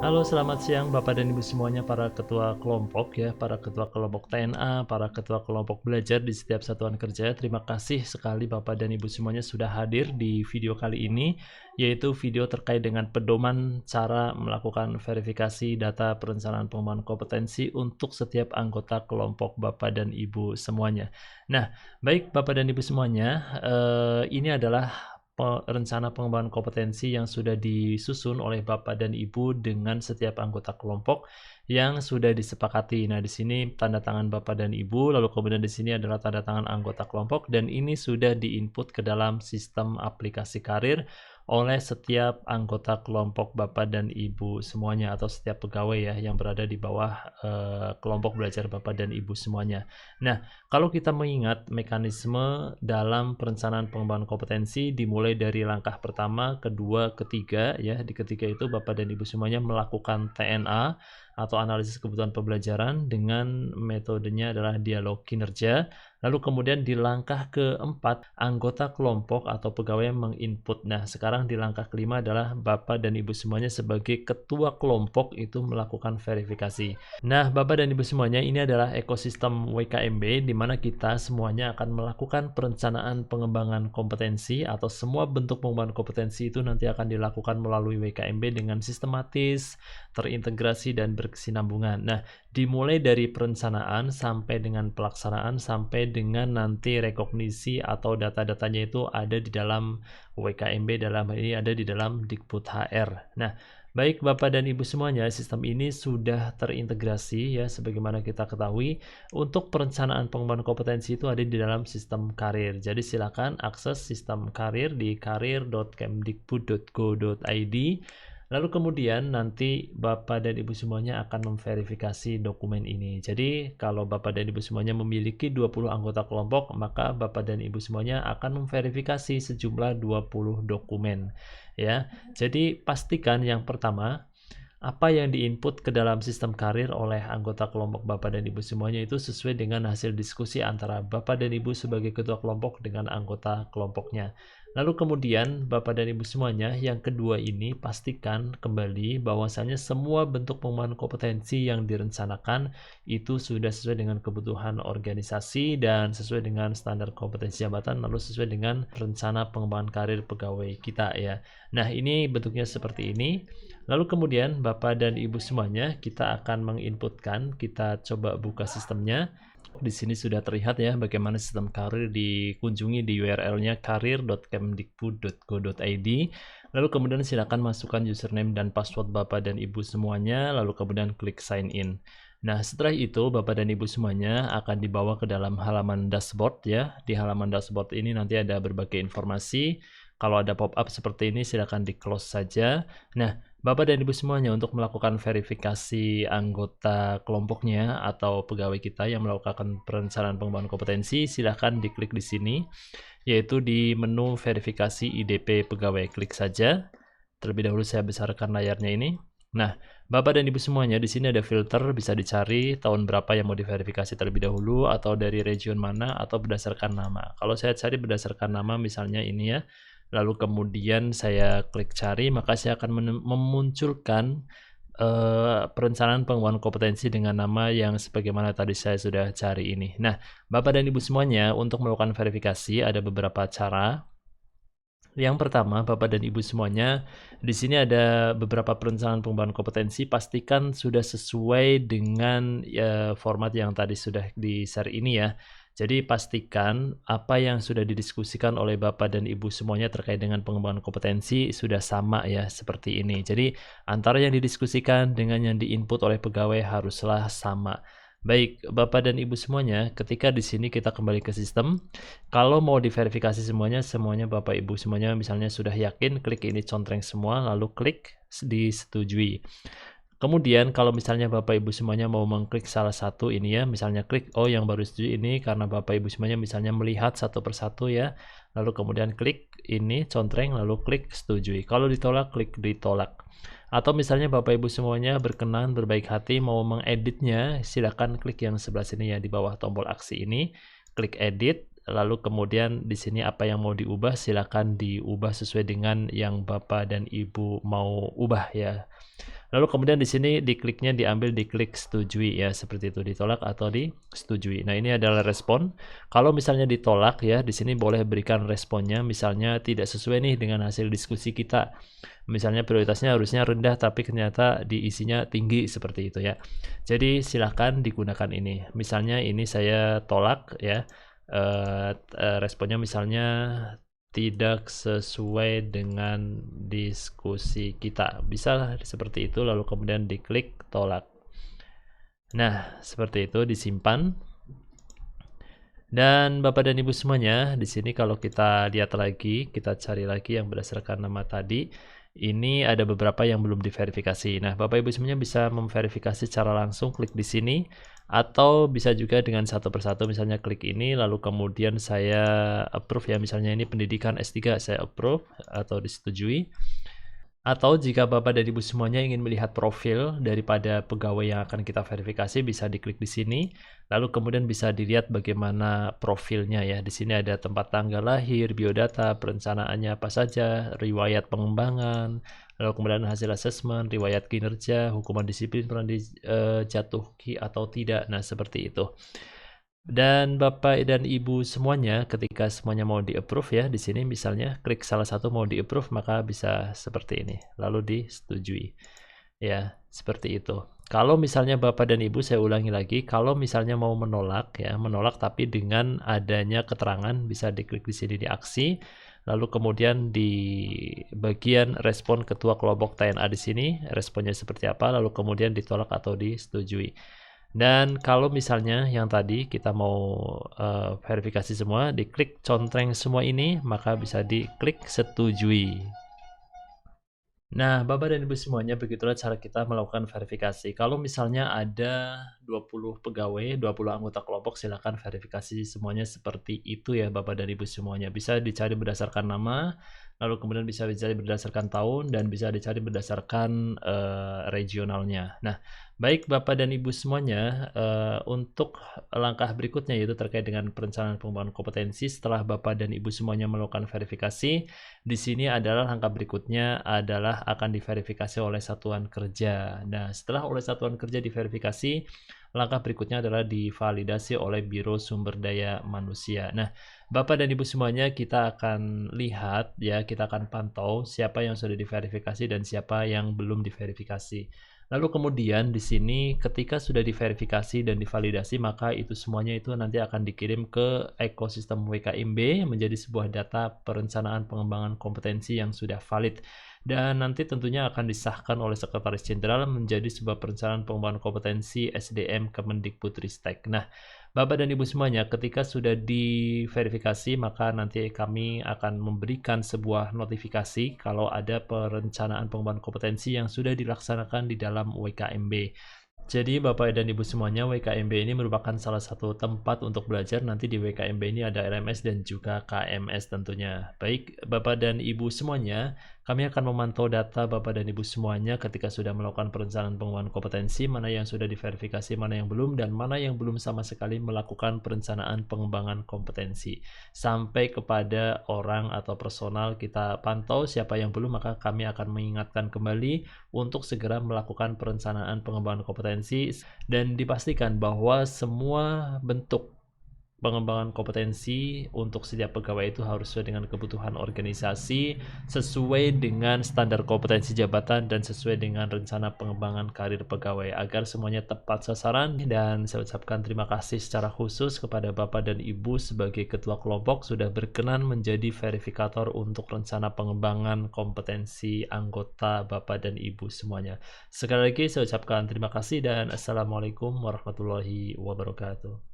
Halo, selamat siang Bapak dan Ibu semuanya, para ketua kelompok ya, para ketua kelompok TNA, para ketua kelompok belajar di setiap satuan kerja. Terima kasih sekali Bapak dan Ibu semuanya sudah hadir di video kali ini, yaitu video terkait dengan pedoman cara melakukan verifikasi data perencanaan pengembangan kompetensi untuk setiap anggota kelompok Bapak dan Ibu semuanya. Nah, baik Bapak dan Ibu semuanya, ini adalah rencana pengembangan kompetensi yang sudah disusun oleh Bapak dan Ibu dengan setiap anggota kelompok yang sudah disepakati. Nah, di sini tanda tangan Bapak dan Ibu, lalu kemudian di sini adalah tanda tangan anggota kelompok, dan ini sudah diinput ke dalam sistem aplikasi karir oleh setiap anggota kelompok Bapak dan Ibu semuanya, atau setiap pegawai ya yang berada di bawah kelompok belajar Bapak dan Ibu semuanya. Nah, kalau kita mengingat mekanisme dalam perencanaan pengembangan kompetensi dimulai dari langkah pertama, kedua, ketiga ya. Di ketiga itu Bapak dan Ibu semuanya melakukan TNA atau analisis kebutuhan pembelajaran dengan metodenya adalah dialog kinerja. Lalu kemudian di langkah keempat, anggota kelompok atau pegawai menginput. Nah, sekarang di langkah kelima adalah Bapak dan Ibu semuanya sebagai ketua kelompok itu melakukan verifikasi. Nah, Bapak dan Ibu semuanya, ini adalah ekosistem WKMB di mana kita semuanya akan melakukan perencanaan pengembangan kompetensi, atau semua bentuk pengembangan kompetensi itu nanti akan dilakukan melalui WKMB dengan sistematis, terintegrasi, dan berkesinambungan. Nah, dimulai dari perencanaan sampai dengan pelaksanaan sampai dengan nanti rekognisi atau data-datanya itu ada di dalam WKMB, dalam hal ini ada di dalam Dikbud HR. Nah, baik Bapak dan Ibu semuanya, sistem ini sudah terintegrasi ya, sebagaimana kita ketahui. Untuk perencanaan pengembangan kompetensi itu ada di dalam sistem karir. Jadi silakan akses sistem karir di karir.kemdikbud.go.id. Lalu kemudian nanti Bapak dan Ibu semuanya akan memverifikasi dokumen ini. Jadi kalau Bapak dan Ibu semuanya memiliki 20 anggota kelompok, maka Bapak dan Ibu semuanya akan memverifikasi sejumlah 20 dokumen ya. Jadi pastikan yang pertama, apa yang diinput ke dalam sistem karir oleh anggota kelompok Bapak dan Ibu semuanya itu sesuai dengan hasil diskusi antara Bapak dan Ibu sebagai ketua kelompok dengan anggota kelompoknya. Lalu kemudian Bapak dan Ibu semuanya, yang kedua ini pastikan kembali bahwasannya semua bentuk pengembangan kompetensi yang direncanakan itu sudah sesuai dengan kebutuhan organisasi dan sesuai dengan standar kompetensi jabatan, lalu sesuai dengan rencana pengembangan karir pegawai kita ya. Nah, ini bentuknya seperti ini. Lalu kemudian Bapak dan Ibu semuanya, kita akan menginputkan, kita coba buka sistemnya. Di sini sudah terlihat ya bagaimana sistem karir dikunjungi di URL-nya karir.kemdikbud.go.id. Lalu kemudian silakan masukkan username dan password Bapak dan Ibu semuanya, lalu kemudian klik sign in. Nah, setelah itu Bapak dan Ibu semuanya akan dibawa ke dalam halaman dashboard ya. Di halaman dashboard ini nanti ada berbagai informasi. Kalau ada pop-up seperti ini silakan di-close saja. Nah, Bapak dan Ibu semuanya, untuk melakukan verifikasi anggota kelompoknya atau pegawai kita yang melakukan perencanaan pengembangan kompetensi, silakan diklik di sini, yaitu di menu verifikasi IDP pegawai. Klik saja. Terlebih dahulu saya besarkan layarnya ini. Nah, Bapak dan Ibu semuanya, di sini ada filter, bisa dicari tahun berapa yang mau diverifikasi terlebih dahulu, atau dari region mana, atau berdasarkan nama. Kalau saya cari berdasarkan nama, misalnya ini ya, lalu kemudian saya klik cari, maka saya akan memunculkan perencanaan pengembangan kompetensi dengan nama yang sebagaimana tadi saya sudah cari ini. Nah, Bapak dan Ibu semuanya, untuk melakukan verifikasi ada beberapa cara. Yang pertama, Bapak dan Ibu semuanya, di sini ada beberapa perencanaan pengembangan kompetensi, pastikan sudah sesuai dengan format yang tadi sudah di-share ini ya. Jadi pastikan apa yang sudah didiskusikan oleh Bapak dan Ibu semuanya terkait dengan pengembangan kompetensi sudah sama ya, seperti ini. Jadi antara yang didiskusikan dengan yang diinput oleh pegawai haruslah sama. Baik, Bapak dan Ibu semuanya, ketika di sini kita kembali ke sistem, kalau mau diverifikasi semuanya Bapak Ibu semuanya misalnya sudah yakin, klik ini contreng semua, lalu klik disetujui. Kemudian kalau misalnya Bapak Ibu semuanya mau mengklik salah satu ini ya, misalnya klik yang baru setuju ini karena Bapak Ibu semuanya misalnya melihat satu persatu ya, lalu kemudian klik ini contreng, lalu klik setujui. Kalau ditolak, klik ditolak. Atau misalnya Bapak Ibu semuanya berkenan, berbaik hati mau mengeditnya, silakan klik yang sebelah sini ya, di bawah tombol aksi ini, klik edit. Lalu kemudian di sini apa yang mau diubah silakan diubah sesuai dengan yang Bapak dan Ibu mau ubah ya. Lalu kemudian di sini dikliknya diambil diklik setujui ya, seperti itu, ditolak atau disetujui. Nah, ini adalah respon. Kalau misalnya ditolak ya, di sini boleh berikan responnya, misalnya tidak sesuai nih dengan hasil diskusi kita. Misalnya prioritasnya harusnya rendah tapi ternyata diisinya tinggi seperti itu ya. Jadi silahkan digunakan ini. Misalnya ini saya tolak ya. Responnya misalnya tidak sesuai dengan diskusi kita. Bisa seperti itu lalu kemudian diklik tolak. Nah, seperti itu disimpan. Dan Bapak dan Ibu semuanya, di sini kalau kita lihat lagi, kita cari lagi yang berdasarkan nama tadi, ini ada beberapa yang belum diverifikasi. Nah, Bapak Ibu semuanya bisa memverifikasi secara langsung, klik di sini, atau bisa juga dengan satu persatu, misalnya klik ini, lalu kemudian saya approve ya, misalnya ini pendidikan S3, saya approve atau disetujui. Atau jika Bapak dan Ibu semuanya ingin melihat profil daripada pegawai yang akan kita verifikasi, bisa diklik di sini. Lalu kemudian bisa dilihat bagaimana profilnya ya. Di sini ada tempat tanggal lahir, biodata, perencanaannya apa saja, riwayat pengembangan, lalu kemudian hasil asesmen, riwayat kinerja, hukuman disiplin pernah dijatuhi atau tidak. Nah, seperti itu. Dan Bapak dan Ibu semuanya, ketika semuanya mau di-approve ya, di sini misalnya klik salah satu mau di-approve, maka bisa seperti ini, lalu disetujui. Ya, seperti itu. Kalau misalnya Bapak dan Ibu, saya ulangi lagi, kalau misalnya mau menolak ya, menolak tapi dengan adanya keterangan, bisa diklik di sini di aksi, lalu kemudian di bagian respon ketua kelompok TNA di sini, responnya seperti apa, lalu kemudian ditolak atau disetujui. Dan kalau misalnya yang tadi kita mau verifikasi semua, diklik contreng semua ini, maka bisa diklik setujui. Nah, Bapak dan Ibu semuanya, begitulah cara kita melakukan verifikasi. Kalau misalnya ada 20 pegawai, 20 anggota kelompok, silakan verifikasi semuanya seperti itu ya Bapak dan Ibu semuanya. Bisa dicari berdasarkan nama, lalu kemudian bisa dicari berdasarkan tahun, dan bisa dicari berdasarkan regionalnya. Nah, baik Bapak dan Ibu semuanya, untuk langkah berikutnya yaitu terkait dengan perencanaan pengembangan kompetensi setelah Bapak dan Ibu semuanya melakukan verifikasi. Di sini adalah langkah berikutnya adalah akan diverifikasi oleh satuan kerja. Nah, setelah oleh satuan kerja diverifikasi, langkah berikutnya adalah divalidasi oleh Biro Sumber Daya Manusia. Nah, Bapak dan Ibu semuanya, kita akan lihat ya, kita akan pantau siapa yang sudah diverifikasi dan siapa yang belum diverifikasi. Lalu kemudian di sini ketika sudah diverifikasi dan divalidasi, maka itu semuanya itu nanti akan dikirim ke ekosistem WKMB menjadi sebuah data perencanaan pengembangan kompetensi yang sudah valid. Dan nanti tentunya akan disahkan oleh Sekretaris Jenderal menjadi sebuah perencanaan pengembangan kompetensi SDM Kemendikbudristek. Nah, Bapak dan Ibu semuanya, ketika sudah diverifikasi, maka nanti kami akan memberikan sebuah notifikasi kalau ada perencanaan pengembangan kompetensi yang sudah dilaksanakan di dalam WKMB. Jadi Bapak dan Ibu semuanya, WKMB ini merupakan salah satu tempat untuk belajar. Nanti di WKMB ini ada LMS dan juga KMS tentunya. Baik Bapak dan Ibu semuanya, kami akan memantau data Bapak dan Ibu semuanya ketika sudah melakukan perencanaan pengembangan kompetensi, mana yang sudah diverifikasi, mana yang belum, dan mana yang belum sama sekali melakukan perencanaan pengembangan kompetensi. Sampai kepada orang atau personal kita pantau, siapa yang belum, maka kami akan mengingatkan kembali untuk segera melakukan perencanaan pengembangan kompetensi dan dipastikan bahwa semua bentuk pengembangan kompetensi untuk setiap pegawai itu harus sesuai dengan kebutuhan organisasi, sesuai dengan standar kompetensi jabatan, dan sesuai dengan rencana pengembangan karir pegawai agar semuanya tepat sasaran. Dan saya ucapkan terima kasih secara khusus kepada Bapak dan Ibu sebagai ketua kelompok sudah berkenan menjadi verifikator untuk rencana pengembangan kompetensi anggota Bapak dan Ibu semuanya. Sekali lagi saya ucapkan terima kasih dan Assalamualaikum warahmatullahi wabarakatuh.